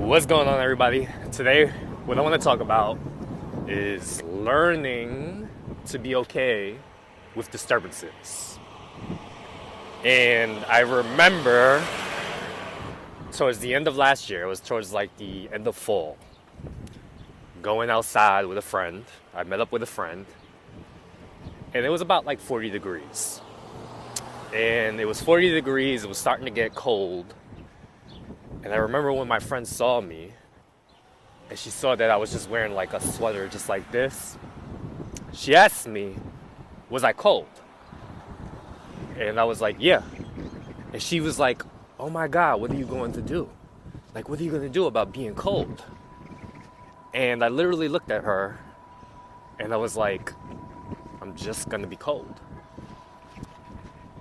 What's going on, everybody? Today, what I want to talk about is learning to be okay with disturbances. And I remember towards the end of last year, it was towards like the end of fall, going outside with a friend. I met up with a friend, and it was about like 40 degrees. And it was 40 degrees, it was starting to get cold. And I remember when my friend saw me, and she saw that I was just wearing like a sweater just like this, she asked me, was I cold? And I was like, yeah. And she was like, oh my God, what are you going to do? Like, what are you going to do about being cold? And I literally looked at her, and I was like, I'm just going to be cold.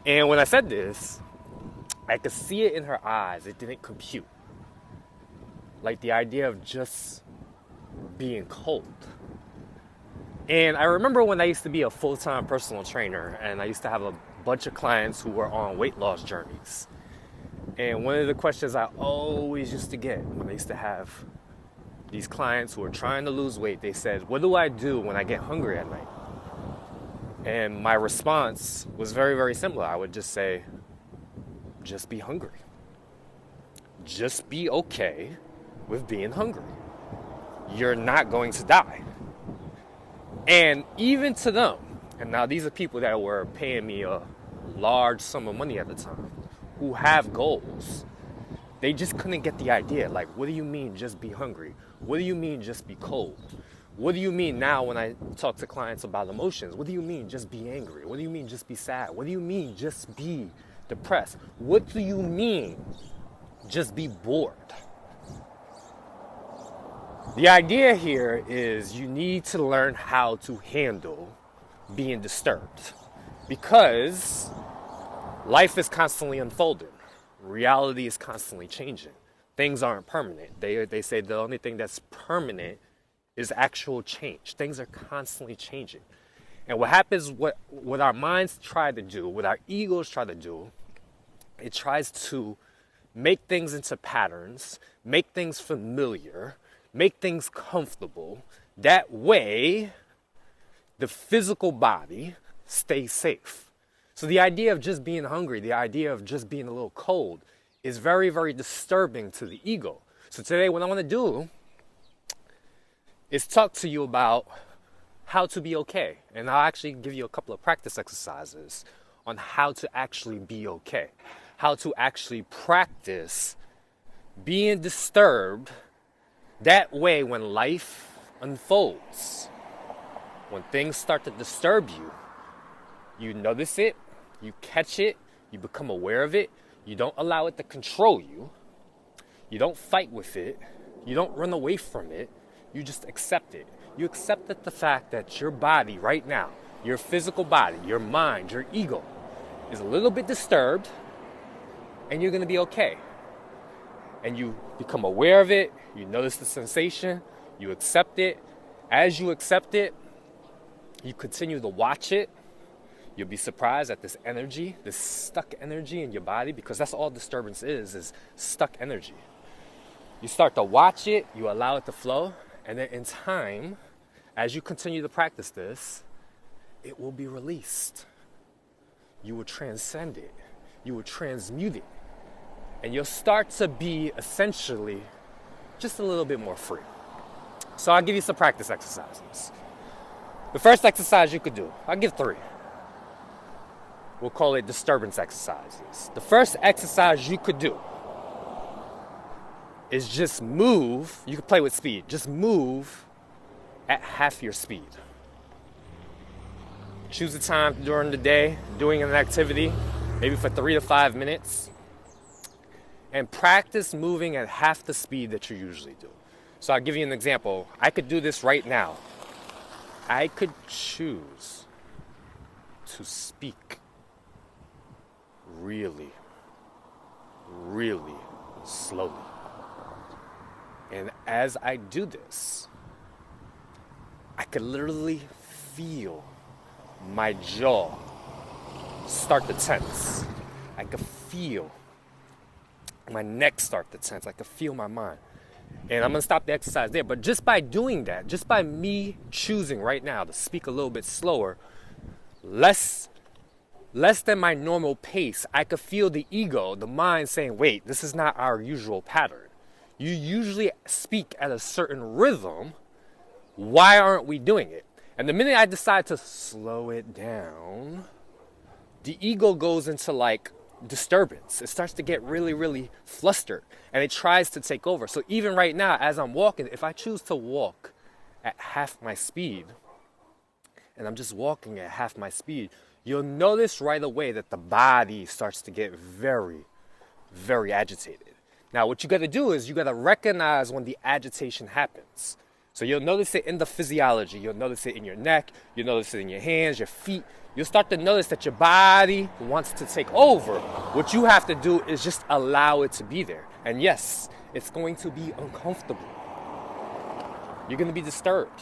And when I said this, I could see it in her eyes. It didn't compute. Like the idea of just being cold. And I remember when I used to be a full-time personal trainer, and I used to have a bunch of clients who were on weight loss journeys. And one of the questions I always used to get when I used to have these clients who were trying to lose weight, they said, what do I do when I get hungry at night? And my response was very, very similar. I would just say, just be hungry. Just be okay with being hungry. You're not going to die. And even to them, and now these are people that were paying me a large sum of money at the time, who have goals, they just couldn't get the idea. Like, what do you mean just be hungry? What do you mean just be cold? What do you mean now when I talk to clients about emotions? What do you mean just be angry? What do you mean just be sad? What do you mean just be depressed? What do you mean just be bored? The idea here is you need to learn how to handle being disturbed, because life is constantly unfolding. Reality is constantly changing. Things aren't permanent. They say the only thing that's permanent is actual change. Things are constantly changing. And what happens, what our minds try to do, what our egos try to do, it tries to make things into patterns, make things familiar, make things comfortable. That way, the physical body stays safe. So the idea of just being hungry, the idea of just being a little cold is very, very disturbing to the ego. So today what I want to do is talk to you about how to be okay. And I'll actually give you a couple of practice exercises on how to actually be okay. How to actually practice being disturbed. That way, when life unfolds, when things start to disturb you, you notice it, you catch it, you become aware of it, you don't allow it to control you, you don't fight with it, you don't run away from it, you just accept it. You accept the fact that your body right now, your physical body, your mind, your ego, is a little bit disturbed, and you're going to be okay. And you become aware of it, you notice the sensation, you accept it. As you accept it, you continue to watch it. You'll be surprised at this energy, this stuck energy in your body, because that's all disturbance is stuck energy. You start to watch it, you allow it to flow, and then in time, as you continue to practice this, it will be released. You will transcend it. You will transmute it. And you'll start to be essentially just a little bit more free. So I'll give you some practice exercises. The first exercise you could do, I'll give 3. We'll call it disturbance exercises. The first exercise you could do is just move. You can play with speed. Just move at half your speed. Choose a time during the day, doing an activity, maybe for 3 to 5 minutes. And practice moving at half the speed that you usually do. So I'll give you an example. I could do this right now. I could choose to speak really, really slowly. And as I do this, I could literally feel my jaw start to tense. I could feel my neck start to tense. I could feel my mind. And I'm going to stop the exercise there. But just by doing that, just by me choosing right now to speak a little bit slower, less than my normal pace, I could feel the ego, the mind saying, wait, this is not our usual pattern. You usually speak at a certain rhythm. Why aren't we doing it? And the minute I decide to slow it down, the ego goes into like disturbance. It starts to get really, really flustered, and it tries to take over. So even right now, as I'm walking, if I choose to walk at half my speed, and I'm just walking at half my speed, you'll notice right away that the body starts to get very, very agitated. Now, what you got to do is you got to recognize when the agitation happens. So you'll notice it in the physiology. You'll notice it in your neck. You'll notice it in your hands, your feet. You'll start to notice that your body wants to take over. What you have to do is just allow it to be there. And yes, it's going to be uncomfortable. You're going to be disturbed.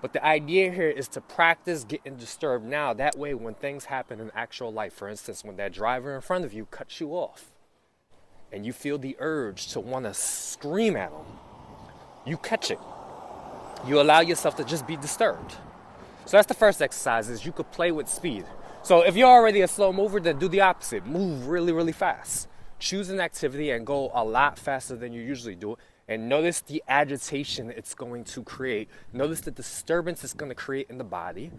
But the idea here is to practice getting disturbed now. That way, when things happen in actual life, for instance, when that driver in front of you cuts you off and you feel the urge to want to scream at him, you catch it. You allow yourself to just be disturbed. So that's the first exercise, is you could play with speed. So if you're already a slow mover, then do the opposite. Move really, really fast. Choose an activity and go a lot faster than you usually do. And notice the agitation it's going to create. Notice the disturbance it's going to create in the body.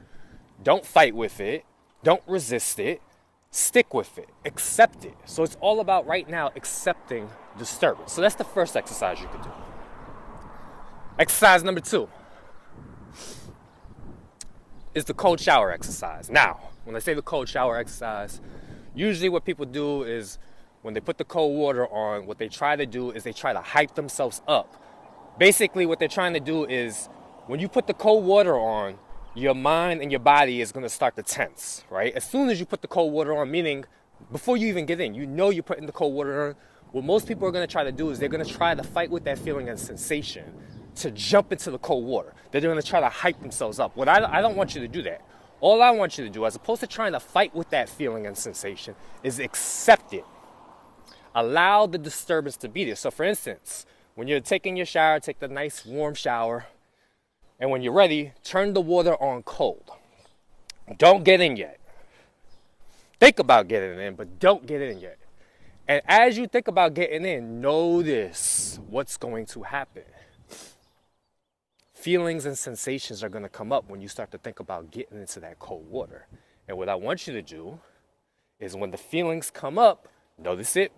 Don't fight with it. Don't resist it. Stick with it. Accept it. So it's all about right now accepting disturbance. So that's the first exercise you could do. Exercise number 2 is the cold shower exercise. Now, when I say the cold shower exercise, usually what people do is when they put the cold water on, what they try to do is they try to hype themselves up. Basically, what they're trying to do is when you put the cold water on, your mind and your body is going to start to tense, right? As soon as you put the cold water on, meaning before you even get in, you know you're putting the cold water on. What most people are going to try to do is they're going to try to fight with that feeling and sensation to jump into the cold water. They're going to try to hype themselves up. I don't want you to do that. All I want you to do, as opposed to trying to fight with that feeling and sensation, is accept it. Allow the disturbance to be there. So for instance, when you're taking your shower, take the nice warm shower, and when you're ready, turn the water on cold. Don't get in yet. Think about getting in, but don't get in yet. And as you think about getting in, notice what's going to happen. Feelings and sensations are going to come up when you start to think about getting into that cold water. And what I want you to do is when the feelings come up, notice it,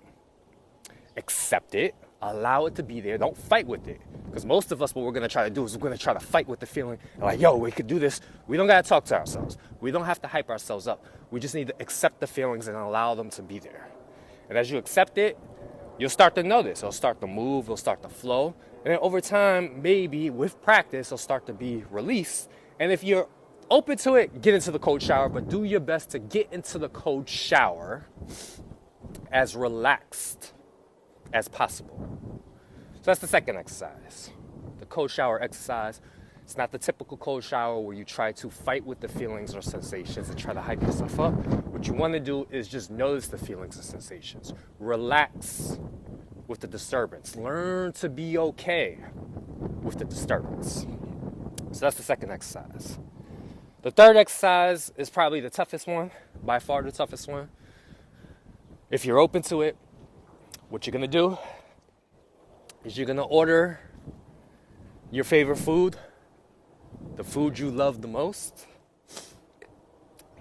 accept it, allow it to be there. Don't fight with it. Because most of us, what we're going to try to do is we're going to try to fight with the feeling. Like, yo, we could do this. We don't got to talk to ourselves. We don't have to hype ourselves up. We just need to accept the feelings and allow them to be there. And as you accept it, you'll start to notice. It'll start to move. It'll start to flow. And then over time, maybe with practice, it'll start to be released. And if you're open to it, get into the cold shower. But do your best to get into the cold shower as relaxed as possible. So that's the second exercise, the cold shower exercise. It's not the typical cold shower where you try to fight with the feelings or sensations and try to hype yourself up. What you want to do is just notice the feelings and sensations. Relax with the disturbance. Learn to be okay with the disturbance. So that's the second exercise. The third exercise is probably the toughest one, by far the toughest one. If you're open to it, what you're going to do is you're going to order your favorite food, the food you love the most,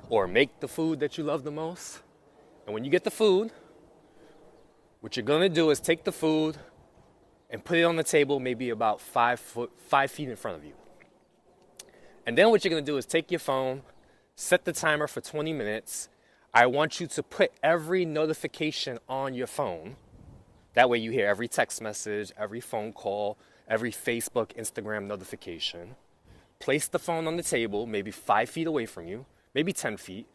or make the food that you love the most. And when you get the food, what you're going to do is take the food and put it on the table maybe about 5 feet in front of you. And then what you're going to do is take your phone, set the timer for 20 minutes. I want you to put every notification on your phone. That way you hear every text message, every phone call, every Facebook, Instagram notification. Place the phone on the table, maybe 5 feet away from you, maybe 10 feet,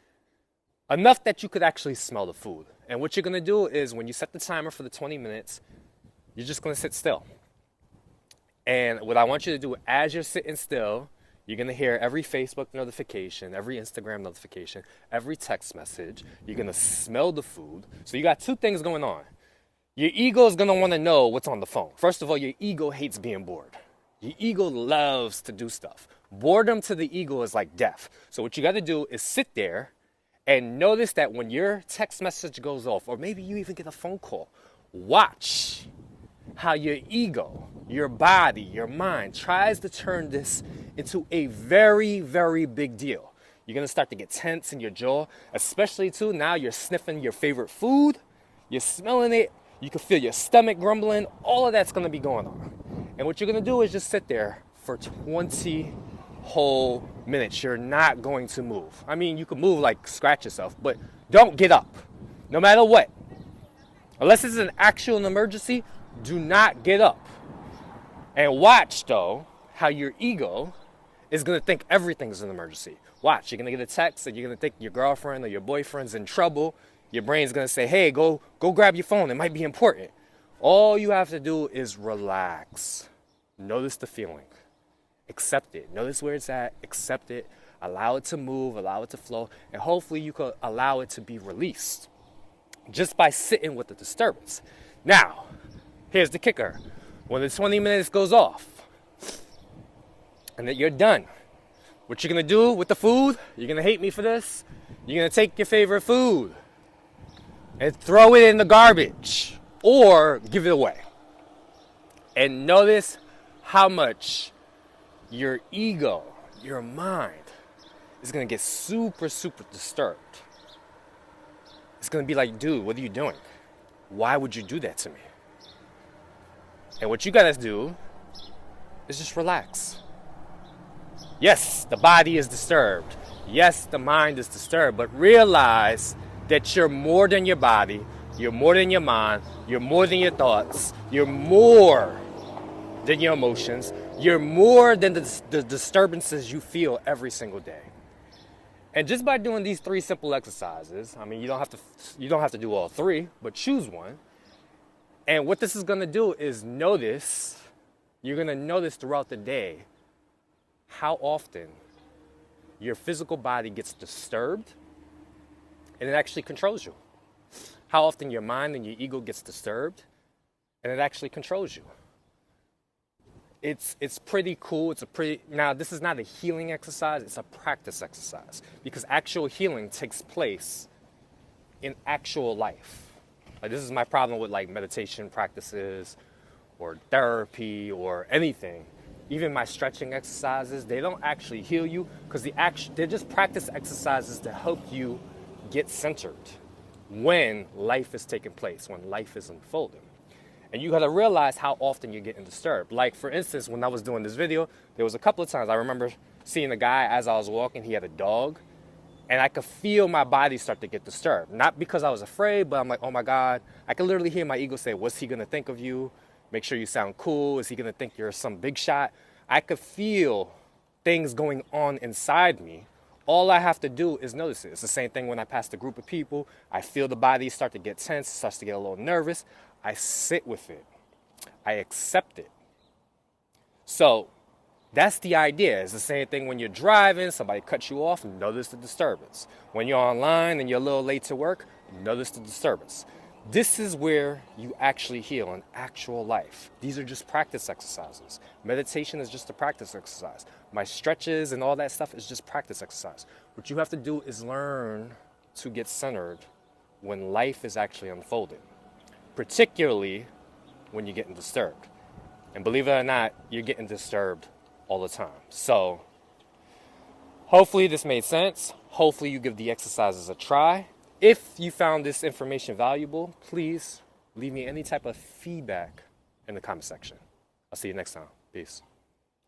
enough that you could actually smell the food. And what you're going to do is when you set the timer for the 20 minutes, you're just going to sit still. And what I want you to do as you're sitting still, you're going to hear every Facebook notification, every Instagram notification, every text message. You're going to smell the food. So you got two things going on. Your ego is going to want to know what's on the phone. First of all, your ego hates being bored. Your ego loves to do stuff. Boredom to the ego is like death. So what you got to do is sit there and notice that when your text message goes off, or maybe you even get a phone call, watch how your ego, your body, your mind tries to turn this into a very, very big deal. You're going to start to get tense in your jaw, especially too now you're sniffing your favorite food, you're smelling it, you can feel your stomach grumbling, all of that's going to be going on. And what you're going to do is just sit there for 20 whole minutes. You're not going to move. I mean, you can move, like scratch yourself, but don't get up, no matter what. Unless it's an actual emergency, do not get up. And watch, though, how your ego is going to think everything's an emergency. Watch, you're going to get a text and you're going to think your girlfriend or your boyfriend's in trouble. Your brain's going to say, hey, go grab your phone. It might be important. All you have to do is relax. Notice the feeling. Accept it. Notice where it's at. Accept it. Allow it to move. Allow it to flow. And hopefully you could allow it to be released just by sitting with the disturbance. Now, here's the kicker. When the 20 minutes goes off and that you're done, what you're going to do with the food, you're going to hate me for this, you're going to take your favorite food and throw it in the garbage or give it away. And notice how much your ego, your mind, is going to get super, super disturbed. It's going to be like, dude, what are you doing? Why would you do that to me? And what you got to do is just relax. Yes, the body is disturbed. Yes, the mind is disturbed. But realize that you're more than your body. You're more than your mind. You're more than your thoughts. You're more than your emotions. You're more than the disturbances you feel every single day. And just by doing these 3 simple exercises, I mean, you don't have to do all 3, but choose one. And what this is going to do is you're going to notice throughout the day how often your physical body gets disturbed and it actually controls you. How often your mind and your ego gets disturbed and it actually controls you. It's pretty cool. Now this is not a healing exercise, it's a practice exercise because actual healing takes place in actual life. Like this is my problem with like meditation practices or therapy or anything. Even my stretching exercises, they don't actually heal you because they're just practice exercises to help you get centered when life is taking place, when life is unfolding. And you got to realize how often you're getting disturbed. Like, for instance, when I was doing this video, there was a couple of times I remember seeing a guy as I was walking, he had a dog, and I could feel my body start to get disturbed. Not because I was afraid, but I'm like, oh my God. I could literally hear my ego say, what's he going to think of you? Make sure you sound cool. Is he going to think you're some big shot? I could feel things going on inside me. All I have to do is notice it. It's the same thing when I pass a group of people. I feel the body start to get tense, starts to get a little nervous. I sit with it. I accept it. So that's the idea. It's the same thing when you're driving, somebody cuts you off, notice the disturbance. When you're online and you're a little late to work, notice the disturbance. This is where you actually heal in actual life. These are just practice exercises. Meditation is just a practice exercise. My stretches and all that stuff is just practice exercise. What you have to do is learn to get centered when life is actually unfolding, particularly when you're getting disturbed. And believe it or not, you're getting disturbed all the time. So hopefully this made sense. Hopefully you give the exercises a try. If you found this information valuable, please leave me any type of feedback in the comment section. I'll see you next time. Peace.